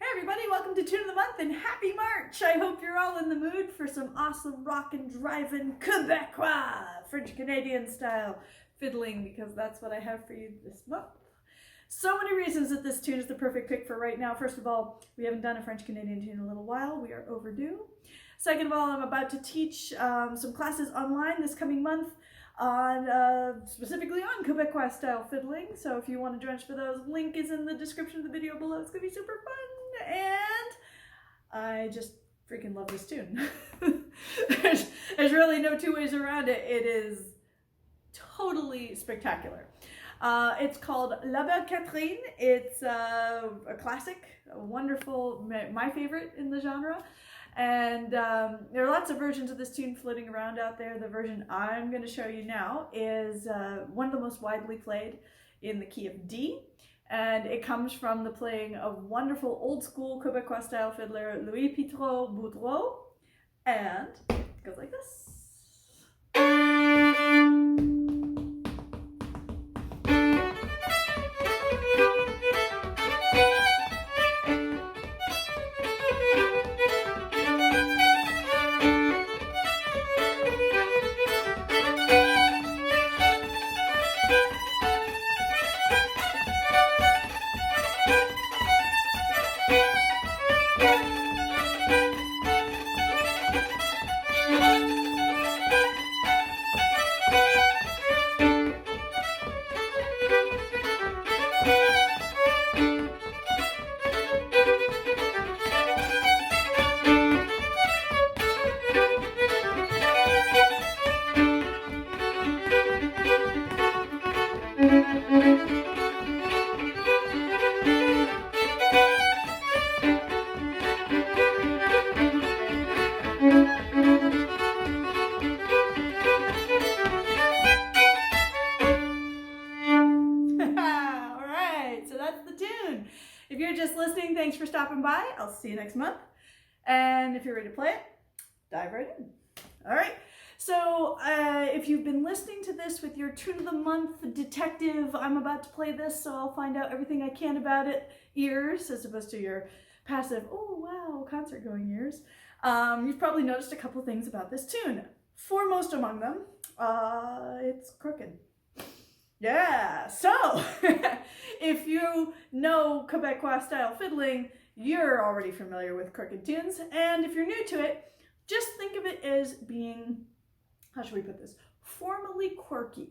Hey everybody, welcome to Tune of the Month and happy March! I hope you're all in the mood for some awesome rockin' driving Quebecois, French Canadian style fiddling, because that's what I have for you this month. So many reasons that this tune is the perfect pick for right now. First of all, we haven't done a French Canadian tune in a little while. We are overdue. Second of all, I'm about to teach some classes online this coming month on specifically on Quebecois style fiddling. So if you want to join us for those, link is in the description of the video below. It's gonna be super fun. And I just freaking love this tune. there's really no two ways around it. It is totally spectacular. It's called La Belle Catherine. It's a classic, a wonderful, my favorite in the genre. And there are lots of versions of this tune floating around out there. The version I'm going to show you now is one of the most widely played in the key of D. And it comes from the playing of wonderful old school Quebecois style fiddler Louis Pitrot Boudreau. And it goes like this. If you're just listening, thanks for stopping by. I'll see you next month. And if you're ready to play it, dive right in. All right. So if you've been listening to this with your Tune of the Month detective, I'm about to play this, so I'll find out everything I can about it ears, as opposed to your passive, oh wow, concert going ears. You've probably noticed a couple things about this tune. Foremost among them, it's crooked. Yeah, so if you know Quebecois style fiddling, you're already familiar with crooked tunes. And if you're new to it, just think of it as being, how should we put this, formally quirky.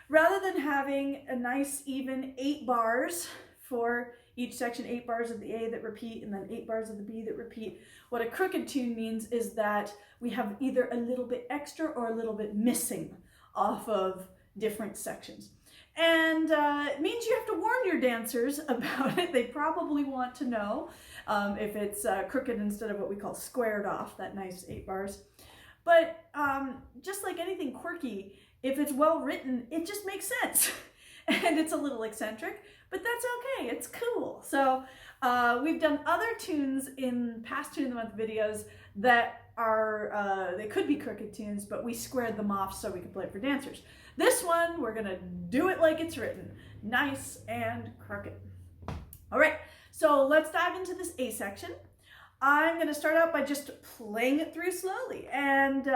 Rather than having a nice even 8 bars for each section, 8 bars of the A that repeat and then 8 bars of the B that repeat, what a crooked tune means is that we have either a little bit extra or a little bit missing off of different sections. And it means you have to warn your dancers about it. They probably want to know if it's crooked instead of what we call squared off, that nice 8 bars. But just like anything quirky, if it's well written, it just makes sense. And it's a little eccentric, but that's okay, it's cool. So we've done other tunes in past Tune of the Month videos that are, they could be crooked tunes, but we squared them off so we could play it for dancers. This one, we're gonna do it like it's written, nice and crooked. All right, so let's dive into this A section. I'm gonna start out by just playing it through slowly, and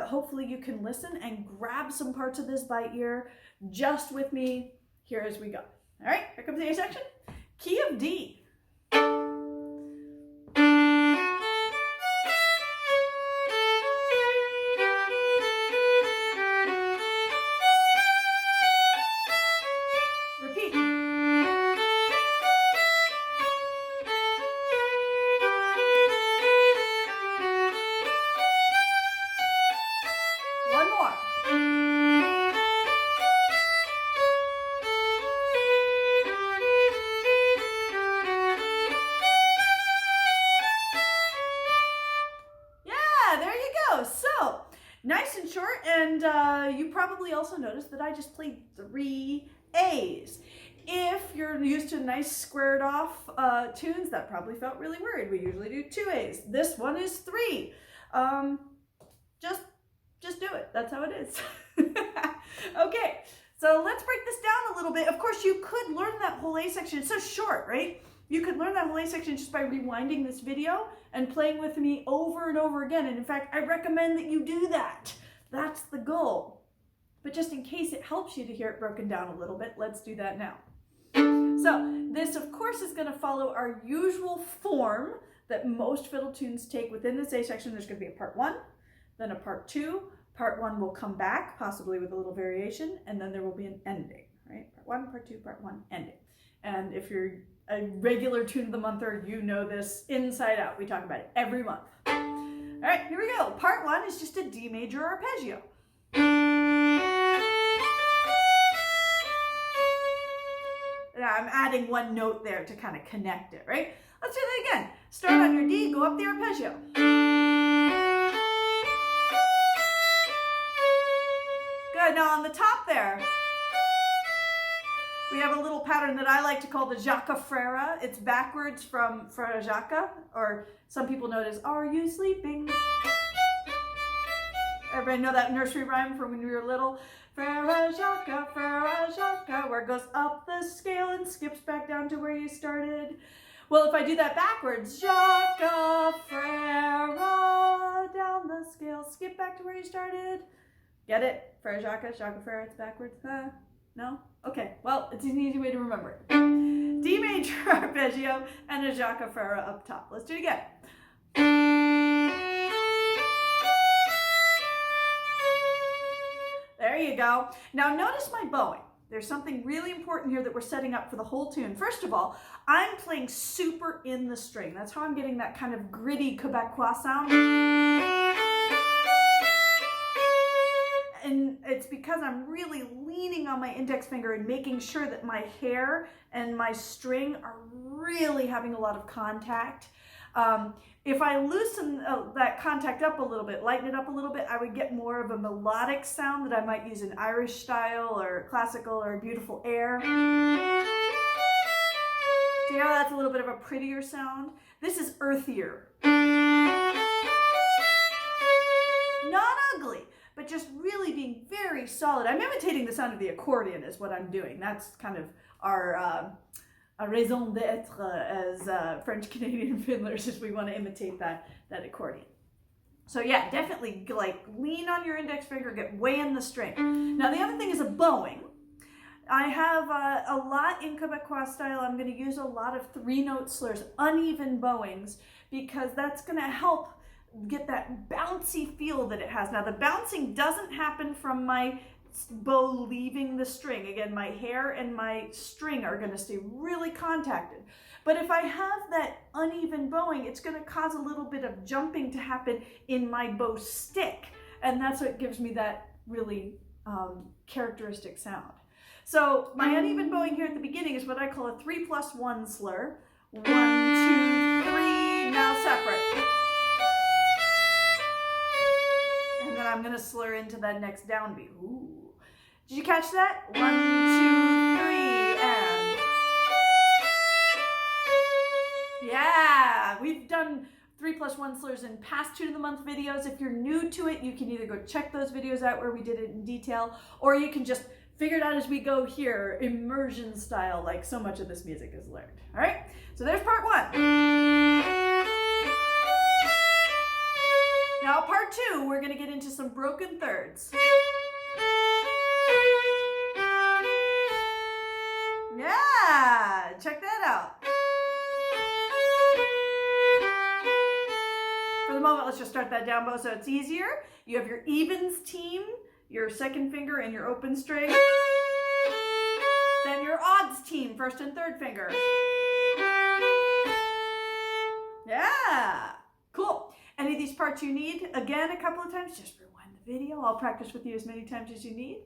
hopefully you can listen and grab some parts of this by ear just with me here as we go. All right, here comes the A section. Key of D. So nice and short, and you probably also noticed that I just played 3 A's. If you're used to nice squared off tunes, that probably felt really weird. We usually do 2 A's. This one is 3. Just do it. That's how it is. Okay, so let's break this down a little bit. Of course, you could learn that whole A section. It's so short, right? You could learn that whole A section just by rewinding this video and playing with me over and over again. And in fact, I recommend that you do that. That's the goal. But just in case it helps you to hear it broken down a little bit, let's do that now. So this, of course, is going to follow our usual form that most fiddle tunes take within this A section. There's going to be a part 1, then a part 2. Part 1 will come back, possibly with a little variation, and then there will be an ending, right? Part 1, part 2, part 1, ending. And if you're a regular Tune of the Monther, you know this inside out. We talk about it every month. All right, here we go. Part 1 is just a D major arpeggio. Now I'm adding one note there to kind of connect it, right? Let's do that again. Start on your D, go up the arpeggio. Good, now on the top there, we have a little pattern that I like to call the Jacques Frere. It's backwards from Frere Jacques, or some people know it as Are You Sleeping? Everybody know that nursery rhyme from when we were little? Frere Jacques, where it goes up the scale and skips back down to where you started. Well, if I do that backwards, Jacques Frere, down the scale, skip back to where you started. Get it? Frere Jacques, Jacques Frere, it's backwards. No? Okay, well, it's an easy way to remember it. D major arpeggio and a Jacques Frere up top. Let's do it again. There you go. Now notice my bowing. There's something really important here that we're setting up for the whole tune. First of all, I'm playing super in the string. That's how I'm getting that kind of gritty Quebecois sound. And it's because I'm really leaning on my index finger and making sure that my hair and my string are really having a lot of contact. If I loosen that contact up a little bit, lighten it up a little bit, I would get more of a melodic sound that I might use in Irish style or classical or beautiful air. Do you know that's a little bit of a prettier sound? This is earthier. Not ugly, but just really being very solid. I'm imitating the sound of the accordion is what I'm doing. That's kind of our raison d'etre as French Canadian fiddlers, is we want to imitate that accordion. So yeah, definitely like lean on your index finger, get way in the string. Now the other thing is a bowing. I have a lot in Quebecois style. I'm going to use a lot of 3-note slurs, uneven bowings, because that's going to help get that bouncy feel that it has. Now the bouncing doesn't happen from my bow leaving the string. Again, my hair and my string are going to stay really contacted. But if I have that uneven bowing, it's going to cause a little bit of jumping to happen in my bow stick. And that's what gives me that really characteristic sound. So my uneven bowing here at the beginning is what I call a 3+1 slur. 1, 2, 3, now separate. And then I'm going to slur into that next downbeat. Ooh. Did you catch that? 1, 2, 3, and... Yeah! We've done 3+1 slurs in past Tune of the Month videos. If you're new to it, you can either go check those videos out where we did it in detail, or you can just figure it out as we go here, immersion style, like so much of this music is learned. All right? So there's part 1. Now part 2, we're going to get into some broken thirds. Yeah, check that out. For the moment, let's just start that down bow so it's easier. You have your evens team, your second finger and your open string. Then your odds team, first and third finger. Yeah, cool. Any of these parts you need, again, a couple of times, just rewind the video. I'll practice with you as many times as you need.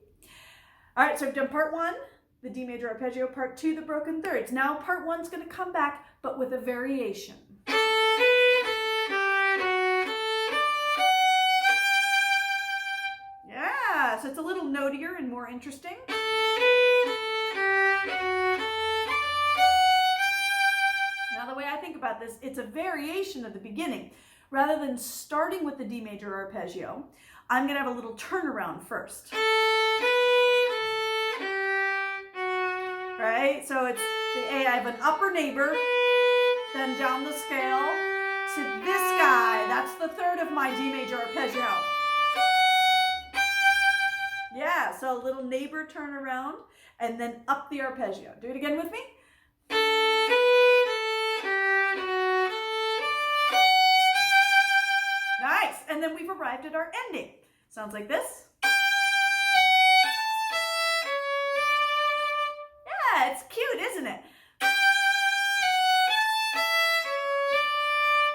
All right, so I've done part 1. The D major arpeggio, part 2, the broken thirds. Now part 1's going to come back, but with a variation. Yeah, so it's a little notier and more interesting. Now the way I think about this, it's a variation of the beginning. Rather than starting with the D major arpeggio, I'm going to have a little turnaround first. Right? So it's the A, I have an upper neighbor, then down the scale to this guy. That's the third of my D major arpeggio. Yeah, so a little neighbor turn around and then up the arpeggio. Do it again with me. Nice, and then we've arrived at our ending. Sounds like this. Yeah, it's cute, isn't it?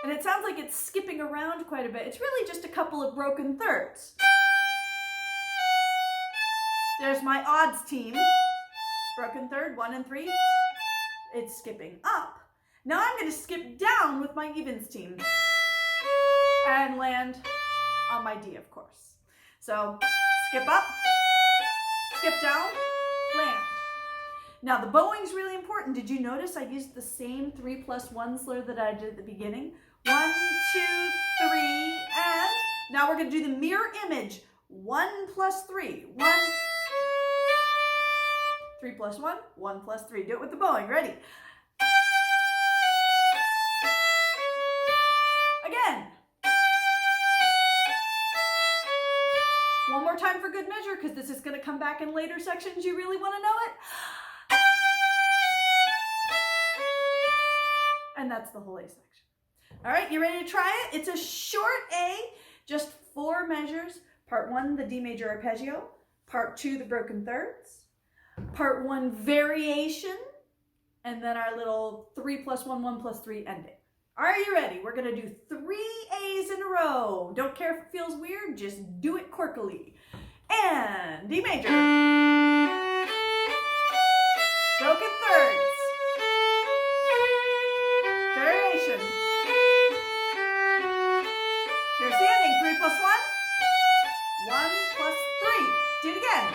And it sounds like it's skipping around quite a bit. It's really just a couple of broken thirds. There's my odds team. Broken third, 1 and 3. It's skipping up. Now I'm going to skip down with my evens team and land on my D, of course. So skip up, skip down, land. Now the bowing's really important. Did you notice I used the same 3+1 slur that I did at the beginning? 1, 2, 3, and now we're going to do the mirror image. 1 plus 3. 1, 3 plus 1, 1 plus 3. Do it with the bowing. Ready? Again. One more time for good measure, because this is going to come back in later sections. You really want to know it? And that's the whole A section. All right, you ready to try it? It's a short A, just 4 measures. Part 1, the D major arpeggio. Part 2, the broken thirds. Part 1, variation. And then our little 3+1, 1 plus 3 ending. Are you ready? We're going to do 3 A's in a row. Don't care if it feels weird, just do it quirkily. And D major. Broken thirds. Variation. Here's the ending. 3 plus 1. 1 plus 3. Do it again.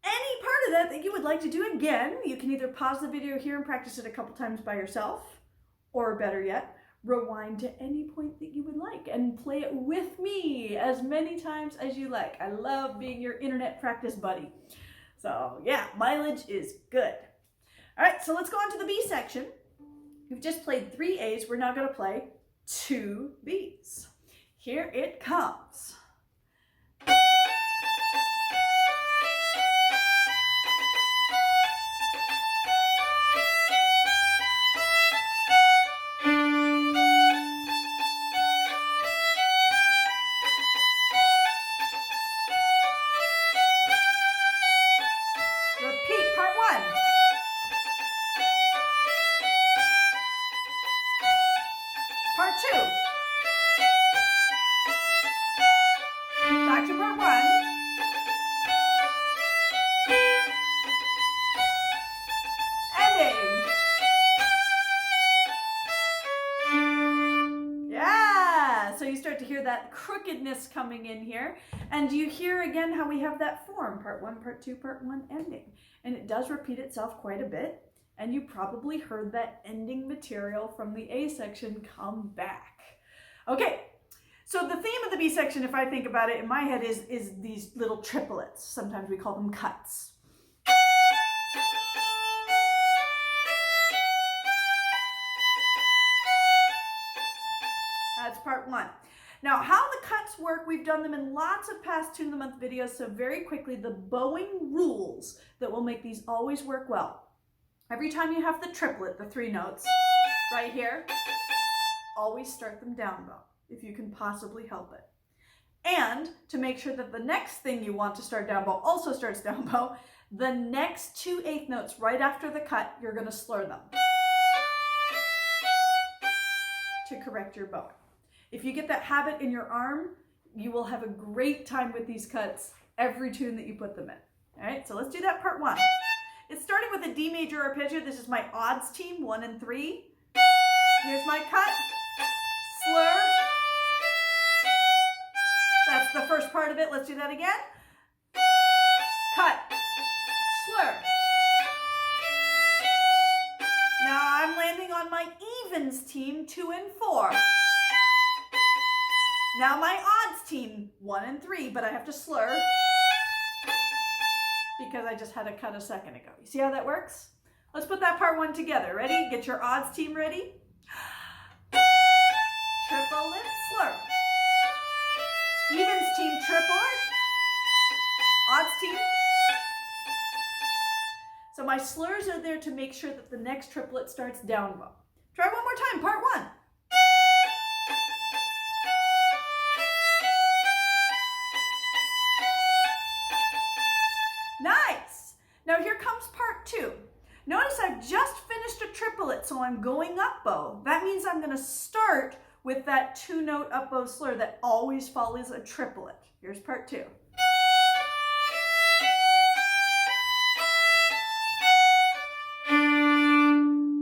Any part of that you would like to do again, you can either pause the video here and practice it a couple times by yourself, or better yet, rewind to any point that you would like and play it with me as many times as you like. I love being your internet practice buddy. So yeah, mileage is good. All right, so let's go on to the B section. We've just played 3 A's. We're now going to play 2 B's. Here it comes. That crookedness coming in here, and you hear again how we have that form, part 1, part 2, part 1 ending, and it does repeat itself quite a bit, and you probably heard that ending material from the A section come back. Okay, so the theme of the B section, if I think about it in my head, is these little triplets. Sometimes we call them cuts. That's part 1. Now, how the cuts work, we've done them in lots of past Tune of the Month videos, so very quickly, the bowing rules that will make these always work well. Every time you have the triplet, the 3 notes, right here, always start them down bow, if you can possibly help it. And to make sure that the next thing you want to start down bow also starts down bow, the next 2 8th notes right after the cut, you're going to slur them to correct your bowing. If you get that habit in your arm, you will have a great time with these cuts every tune that you put them in. All right, so let's do that part 1. It's starting with a D major arpeggio. This is my odds team, 1 and 3. Here's my cut, slur, That's the first part of it. Let's do that again. Cut, slur. Now I'm landing on my evens team, 2 and 4. Now my odds team, 1 and 3, but I have to slur because I just had a cut a second ago. You see how that works? Let's put that part 1 together. Ready? Get your odds team ready. Triplet, slur. Evens team, triplet. Odds team. So my slurs are there to make sure that the next triplet starts down bow. Try one more time, part 1. Nice. Now here comes part 2. Notice I've just finished a triplet, so I'm going up bow. That means I'm going to start with that 2-note up bow slur that always follows a triplet. Here's part 2.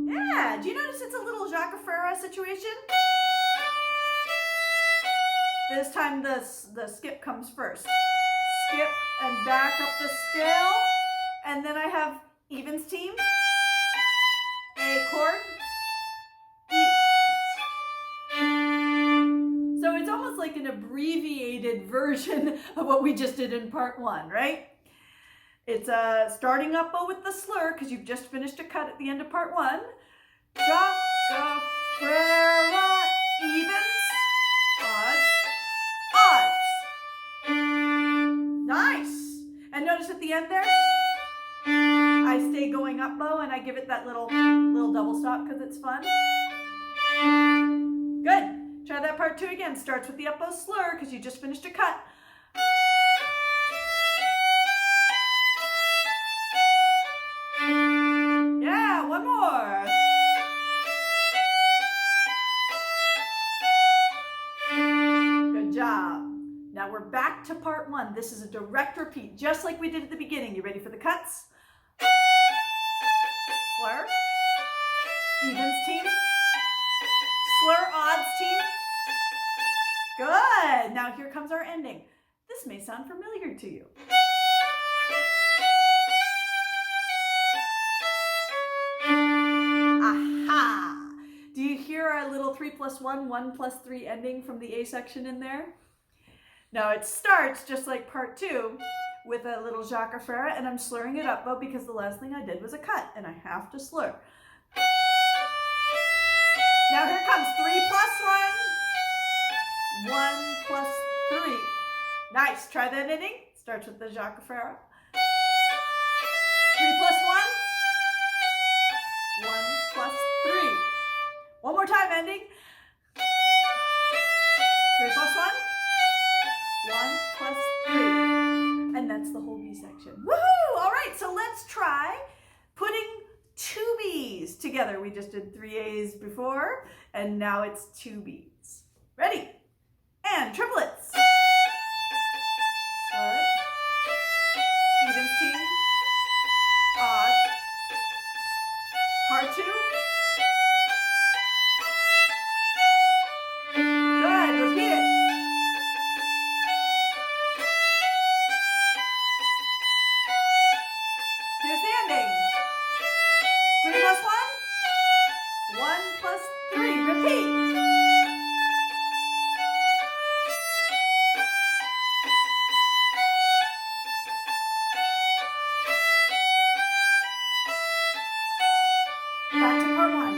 Yeah, do you notice it's a little situation? This time the skip comes first. Skip and back up the scale. And then I have evens team, A chord, evens. So it's almost like an abbreviated version of what we just did in part 1, right? It's starting up bow with the slur because you've just finished a cut at the end of part 1. Jaca, frera, evens, odds. Nice. And notice at the end there, I stay going up bow and I give it that little double stop because it's fun. Good. Try that part 2 again. Starts with the up bow slur because you just finished a cut. Yeah, one more. Good job. Now we're back to part 1. This is a direct repeat, just like we did at the beginning. You ready for the cuts? Slur, evens team, slur, odds team. Good. Now here comes our ending. This may sound familiar to you. Aha! Do you hear our little 3 + 1, 1 + 3 ending from the A section in there? Now it starts just like part 2 with a little Jaca Frera, and I'm slurring it up bow because the last thing I did was a cut and I have to slur. Now here comes 3 + 1, 1 + 3. Nice. Try that ending. Starts with the Jaca Frera. 3 + 1, 1 + 3. One more time ending. 3 + 1. 1 + 3. And that's the whole B section. Woohoo! All right, so let's try putting 2 B's together. We just did 3 A's before, and now it's 2 B's. Ready? And triplets. Slur it. Evens team. Odd. Part 2. Good, repeat it. Here's the ending. 3 + 1, 1 + 3. Repeat. Back to part 1.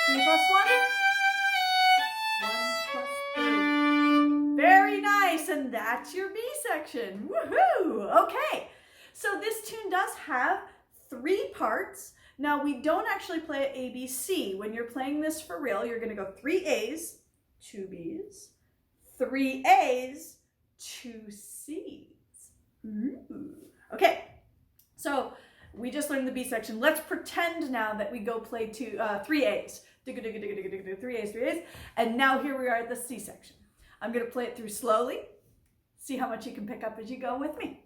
3 + 1. 1 + 3. Very nice, and that's your B section. Woohoo! Okay, so this tune does have 3 parts. Now we don't actually play it A, B, C. When you're playing this for real, you're going to go 3 A's, 2 B's, 3 A's, 2 C's. Ooh. Okay, so we just learned the B section. Let's pretend now that we go play 3 A's. 3 A's, 3 A's. And now here we are at the C section. I'm going to play it through slowly. See how much you can pick up as you go with me.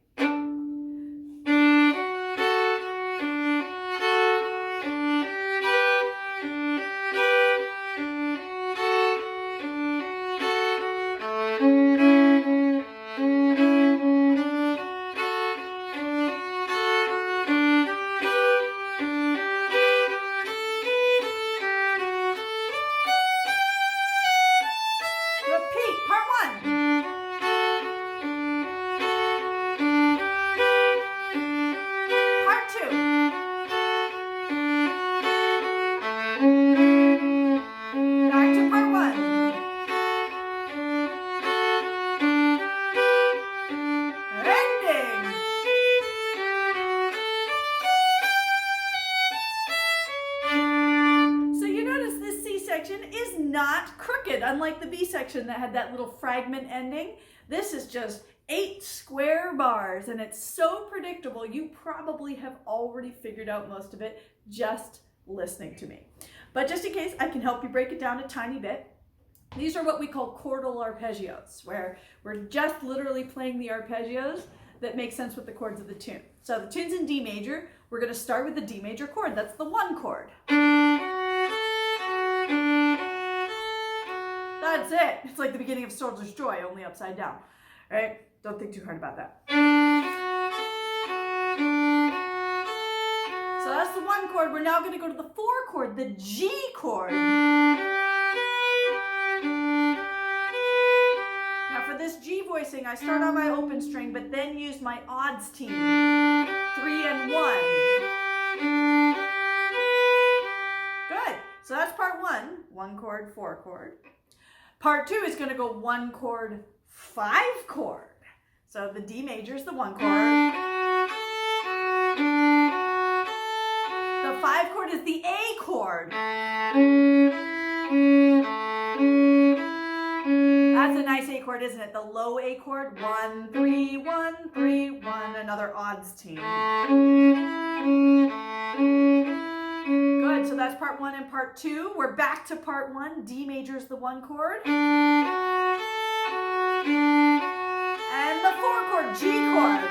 not crooked, unlike the B section that had that little fragment ending. This is just 8 square bars, and it's so predictable. You probably have already figured out most of it just listening to me. But just in case, I can help you break it down a tiny bit. These are what we call chordal arpeggios, where we're just literally playing the arpeggios that make sense with the chords of the tune. So the tune's in D major. We're going to start with the D major chord. That's the 1 chord. That's it. It's like the beginning of Soldier's Joy, only upside down. All right? Don't think too hard about that. So that's the 1 chord. We're now going to go to the 4 chord, the G chord. Now for this G voicing, I start on my open string, but then use my odds team, 3 and 1. Good. So that's part 1, 1 chord, 4 chord. Part 2 is going to go 1 chord, 5 chord. So the D major is the 1 chord. The 5 chord is the A chord. That's a nice A chord, isn't it? The low A chord. 1, 3, 1, 3, 1. Another odds team. Good. So that's part 1 and part 2. We're back to part 1. D major is the 1 chord. And the 4 chord, G chord.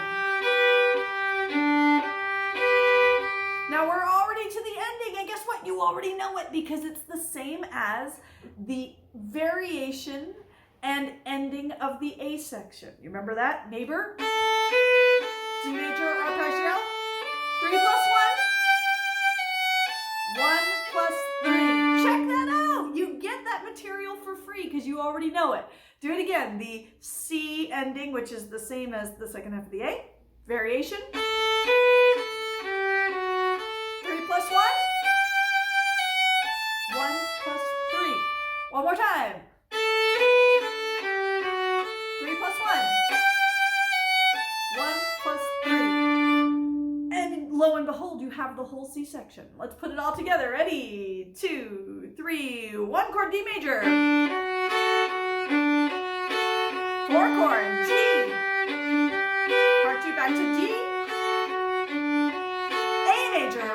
Now we're already to the ending, and guess what? You already know it because it's the same as the variation and ending of the A section. You remember that? Neighbor? D major arpeggio. 3 plus 1. 1 plus 3. Check that out. You get that material for free because you already know it. Do it again. The C ending, which is the same as the second half of the A. Variation. 3 plus 1. 1 plus 3. One more time. 3 plus 1. 1 plus 3. And lo and behold, you have the whole C section. Let's put it all together. Ready? 2, 3. 1 chord D major. 4 chord G. Part 2 back to D. A major.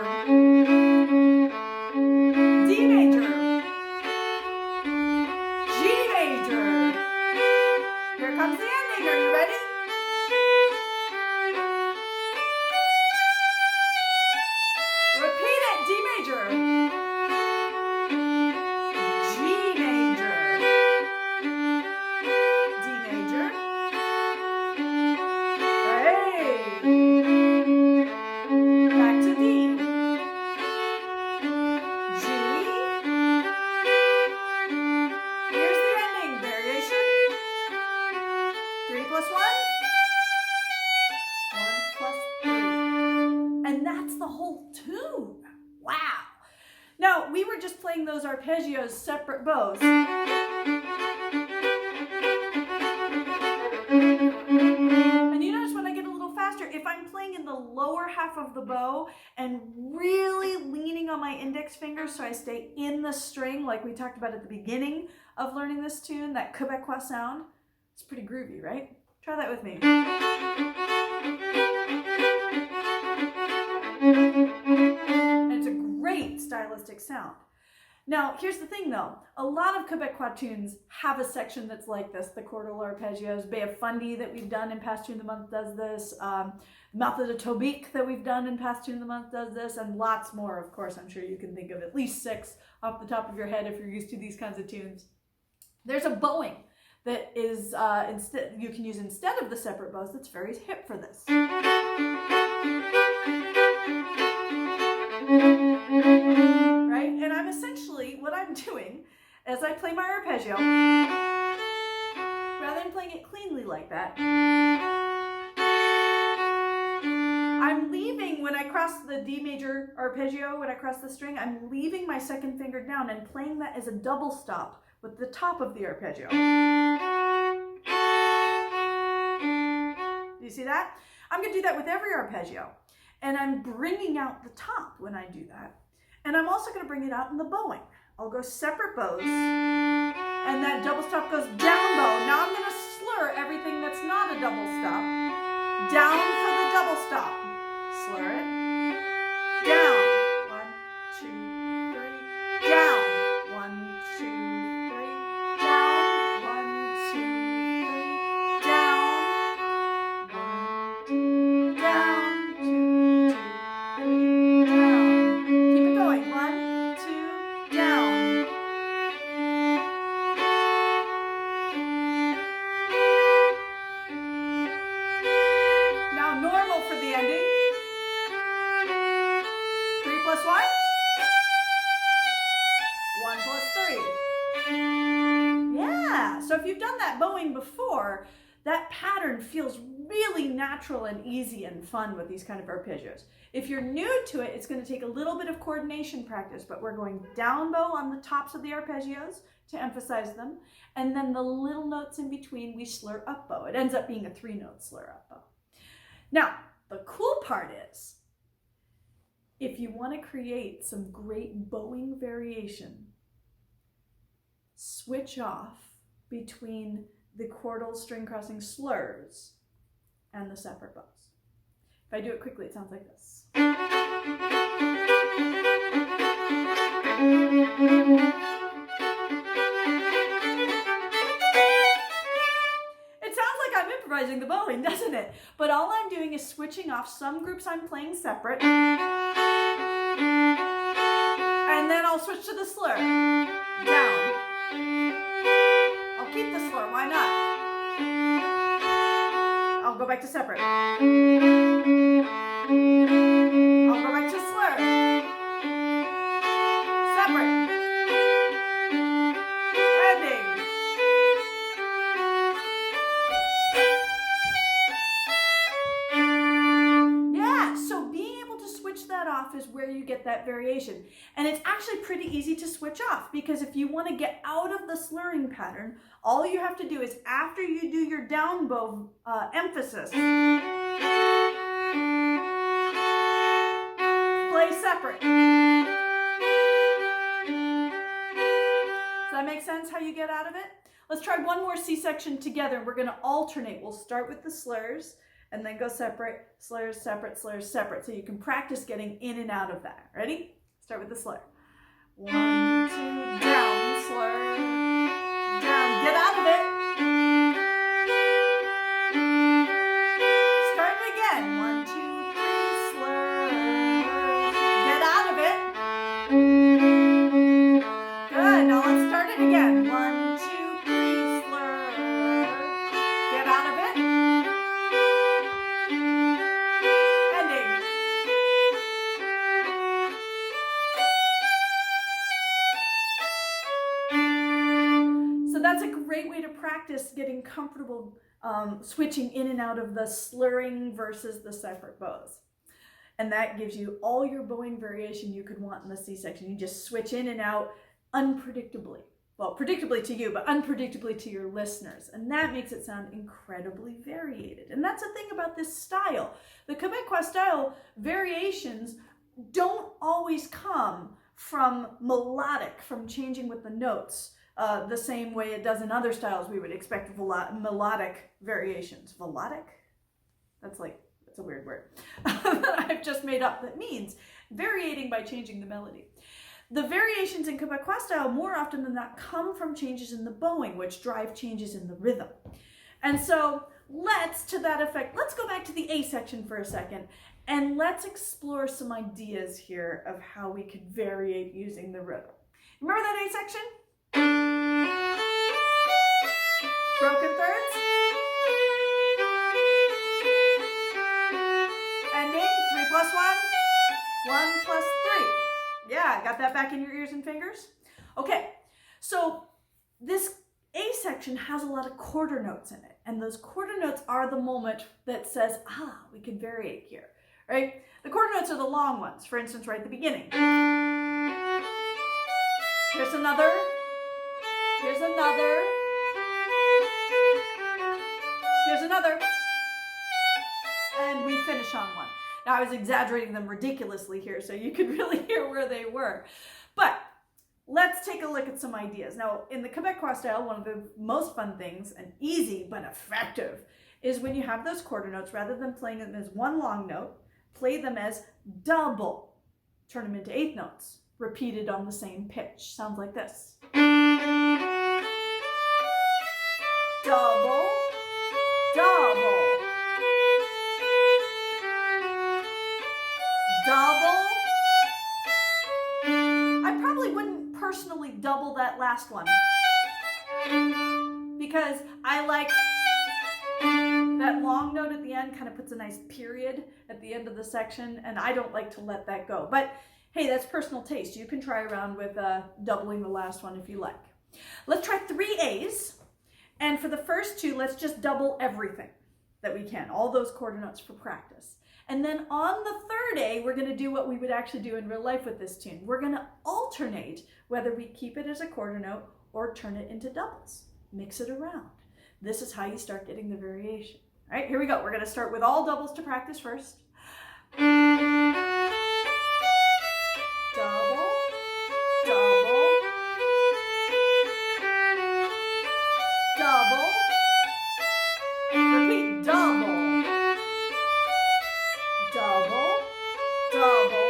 D major. G major. Here comes the ending. Are you ready? Repeat it. D major. G major. D major. Hey. Back to D. G. Here's the ending. Variation. 3 plus 1. 1 plus 3. And that's the whole tune. Wow. Now, we were just playing those arpeggios separate bows. And you notice when I get a little faster, if I'm playing in the lower half of the bow and really leaning on my index finger so I stay in the string like we talked about at the beginning of learning this tune, that Quebecois sound, it's pretty groovy, right? Try that with me. And it's a great stylistic sound. Now, here's the thing though. A lot of Quebecois tunes have a section that's like this. The Chordal Arpeggios, Bay of Fundy that we've done in Past Tune of the Month does this. Method of Tobique that we've done in Past Tune of the Month does this, and lots more, of course. I'm sure you can think of at least 6 off the top of your head if you're used to these kinds of tunes. There's a bowing that is instead you can use instead of the separate bows that's very hip for this. Right? And I'm essentially, what I'm doing as I play my arpeggio, rather than playing it cleanly like that, I'm leaving, when I cross the D major arpeggio, when I cross the string, I'm leaving my second finger down and playing that as a double stop with the top of the arpeggio. Do you see that? I'm going to do that with every arpeggio. And I'm bringing out the top when I do that. And I'm also going to bring it out in the bowing. I'll go separate bows, and that double stop goes down bow. Now I'm going to slur everything that's not a double stop. Down for the double stop. Slur it. Down. 1, 2, 3. Down. 1, 2, 3. Down. 1, 2, 3. Down. 1, 2. Down. 2, 3. Down. Keep it going. 1, 2. Down. Now normal for the ending. 3 plus 1? 1 plus 3. Yeah, so if you've done that bowing before, that pattern feels really natural and easy and fun with these kind of arpeggios. If you're new to it, it's going to take a little bit of coordination practice, but we're going down bow on the tops of the arpeggios to emphasize them, and then the little notes in between we slur up bow. It ends up being a 3-note slur up bow. Now, the cool part is, if you want to create some great bowing variation, switch off between the chordal string crossing slurs and the separate bows. If I do it quickly, it sounds like this. It sounds like I'm improvising the bowing, doesn't it? But all I'm doing is switching off. Some groups I'm playing separate. And then I'll switch to the slur. Down. I'll keep the slur, why not? I'll go back to separate. I'll go back to slur. Separate. Ending. Yeah, so being able to switch that off is where you get that variation. And it's actually pretty easy to switch off, because if you want to get out of the slurring pattern, all you have to do is, after you do your down bow emphasis, play separate. Does that make sense how you get out of it? Let's try one more C section together. We're going to alternate. We'll start with the slurs and then go separate, slurs, separate, slurs, separate. So you can practice getting in and out of that. Ready? Start with the slur. 1, 2, down, slur, down. Get out of it. Start it again. 1, 2, 3, slur. Get out of it. Good. Now let's start it again. 1, 2, 3, slur. Get out of it. Ending. So that's a great way to practice getting comfortable switching in and out of the slurring versus the separate bows. And that gives you all your bowing variation you could want in the C section. You just switch in and out unpredictably. Well, predictably to you, but unpredictably to your listeners. And that makes it sound incredibly variated. And that's the thing about this style. The Quebecois style variations don't always come from melodic, from changing with the notes, the same way it does in other styles we would expect melodic variations. Melodic? That's a weird word that I've just made up that means variating by changing the melody. The variations in Quebecois style more often than not come from changes in the bowing, which drive changes in the rhythm. And so to that effect, let's go back to the A section for a second, and let's explore some ideas here of how we could variate using the rhythm. Remember that A section? Broken thirds. Ending, 3 plus 1, 1 plus 3. Yeah, got that back in your ears and fingers? Okay, so this A section has a lot of quarter notes in it, and those quarter notes are the moment that says, we could variate here, right? The quarter notes are the long ones, for instance, right at the beginning. Here's another, here's another, here's another, and we finish on one. Now, I was exaggerating them ridiculously here, so you could really hear where they were. But let's take a look at some ideas. Now, in the Quebecois style, one of the most fun things, and easy but effective, is when you have those quarter notes, rather than playing them as one long note, play them as double. Turn them into eighth notes, repeated on the same pitch. Sounds like this. Double, double, double. I probably wouldn't personally double that last one because I like that long note at the end, kind of puts a nice period at the end of the section, and I don't like to let that go. But hey, that's personal taste. You can try around with doubling the last one if you like. Let's try 3 A's. And for the first 2, let's just double everything that we can, all those quarter notes for practice. And then on the 3rd A, we're going to do what we would actually do in real life with this tune. We're going to alternate whether we keep it as a quarter note or turn it into doubles. Mix it around. This is how you start getting the variation. All right, here we go. We're going to start with all doubles to practice first. Double, double, double, repeat, double, double, double,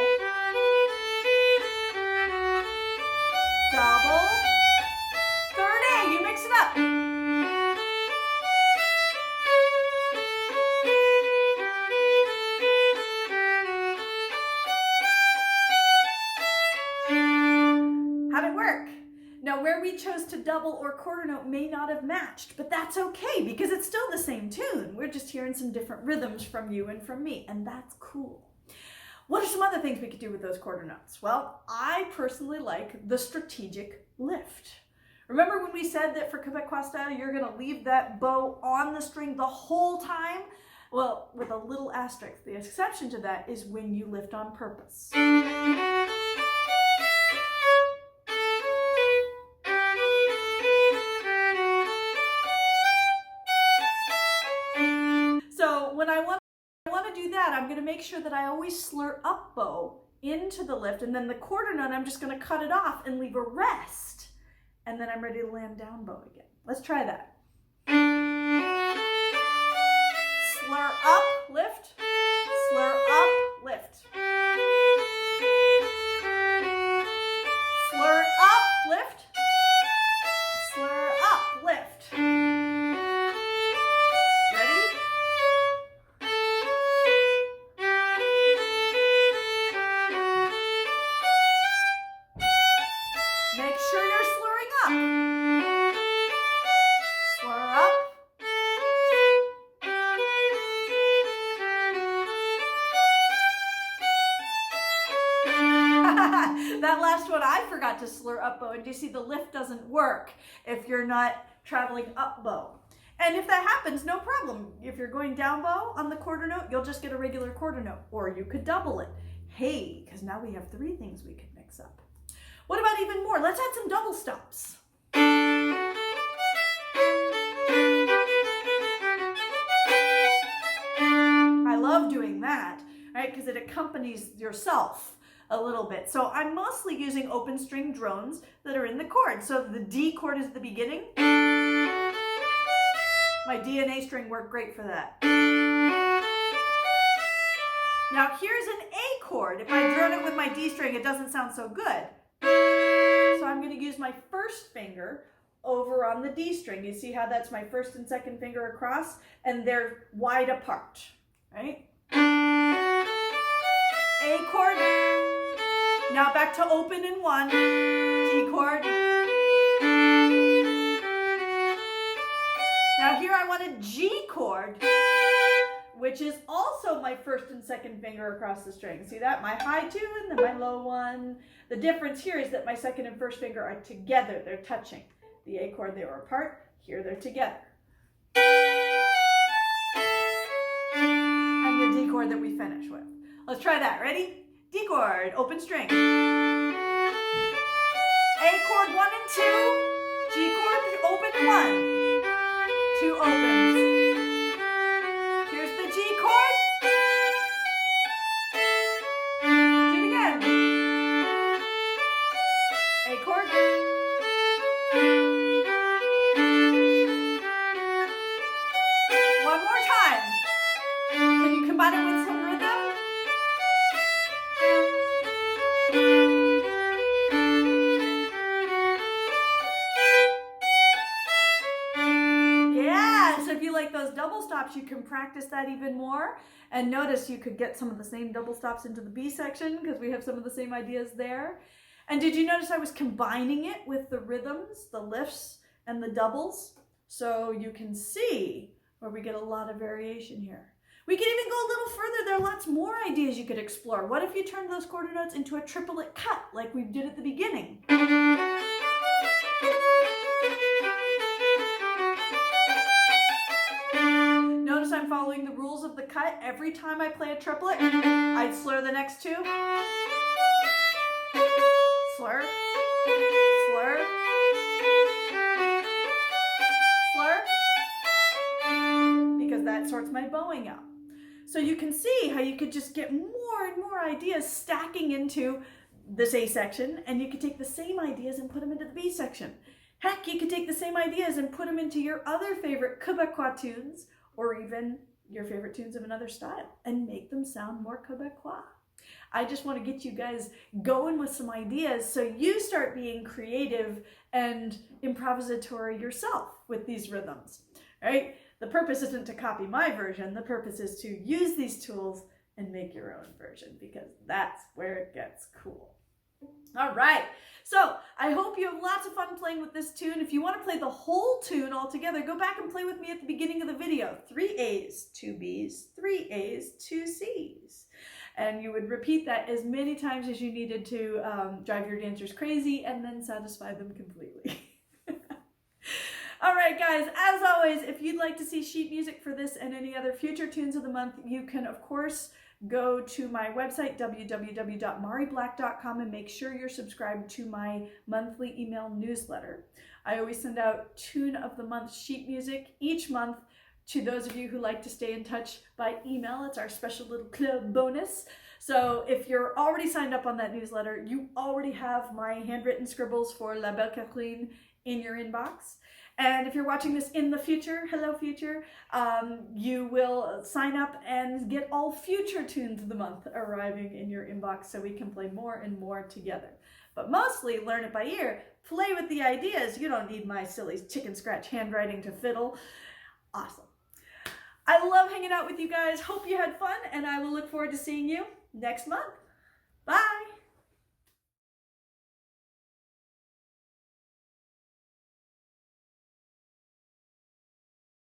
double. 3rd A, you mix it up. How'd it work? Now, where we chose to double or quarter note may not have matched, but that's okay because it's still the same tune. We're just hearing some different rhythms from you and from me, and that's cool. What are some other things we could do with those quarter notes? Well, I personally like the strategic lift. Remember when we said that for Quebecois style, you're going to leave that bow on the string the whole time? Well, with a little asterisk. The exception to that is when you lift on purpose. So when I want to do that, I'm going to make sure that I always slur up bow into the lift, and then the quarter note, I'm just going to cut it off and leave a rest. And then I'm ready to land down bow again. Let's try that. Slur up, lift, slur up, lift. Slur up, lift, slur up, lift. Ready? Make sure you're slurring up. Slur up. That last one I forgot to slur up bow, and do you see the lift doesn't work if you're not traveling up bow. And if that happens, no problem. If you're going down bow on the quarter note, you'll just get a regular quarter note, or you could double it. Hey, because now we have 3 things we could mix up. What about even more? Let's add some double stops. I love doing that, right? Because it accompanies yourself a little bit. So I'm mostly using open string drones that are in the chord. So the D chord is the beginning. My D and A string work great for that. Now here's an A chord. If I drone it with my D string, it doesn't sound so good. So I'm going to use my first finger over on the D string. You see how that's my first and second finger across, and they're wide apart, right? A chord. Now back to open in 1. D chord. Now here I want a G chord, which is also my first and second finger across the string. See that? My high 2 and then my low 1. The difference here is that my second and first finger are together. They're touching. The A chord, they were apart. Here they're together. And the D chord that we finish with. Let's try that. Ready? D chord, open string. A chord 1 and 2. G chord, open 1. 2 opens. Here's the G chord. Do it again. A chord. stops, you can practice that even more. And notice you could get some of the same double stops into the B section because we have some of the same ideas there. And did you notice I was combining it with the rhythms, the lifts, and the doubles? So you can see where we get a lot of variation here. We can even go a little further. There are lots more ideas you could explore. What if you turned those quarter notes into a triplet cut like we did at the beginning? Notice I'm following the rules of the cut. Every time I play a triplet, I slur the next two. Slur, slur, slur, because that sorts my bowing out. So you can see how you could just get more and more ideas stacking into this A section, and you could take the same ideas and put them into the B section. Heck, you could take the same ideas and put them into your other favorite Quebecois tunes, or even your favorite tunes of another style, and make them sound more Quebecois. I just want to get you guys going with some ideas so you start being creative and improvisatory yourself with these rhythms, right? The purpose isn't to copy my version. The purpose is to use these tools and make your own version, because that's where it gets cool. All right, so I hope you have lots of fun playing with this tune. If you want to play the whole tune all together, go back and play with me at the beginning of the video. 3 A's, 2 B's, 3 A's, 2 C's. And you would repeat that as many times as you needed to drive your dancers crazy and then satisfy them completely. All right, guys, as always, if you'd like to see sheet music for this and any other future tunes of the month, you can, of course, go to my website, www.mariblack.com, and make sure you're subscribed to my monthly email newsletter. I always send out Tune of the Month sheet music each month to those of you who like to stay in touch by email. It's our special little club bonus. So if you're already signed up on that newsletter, you already have my handwritten scribbles for La Belle Catherine in your inbox. And if you're watching this in the future, hello future, you will sign up and get all future tunes of the month arriving in your inbox so we can play more and more together. But mostly learn it by ear, play with the ideas. You don't need my silly chicken scratch handwriting to fiddle. Awesome. I love hanging out with you guys. Hope you had fun, and I will look forward to seeing you next month.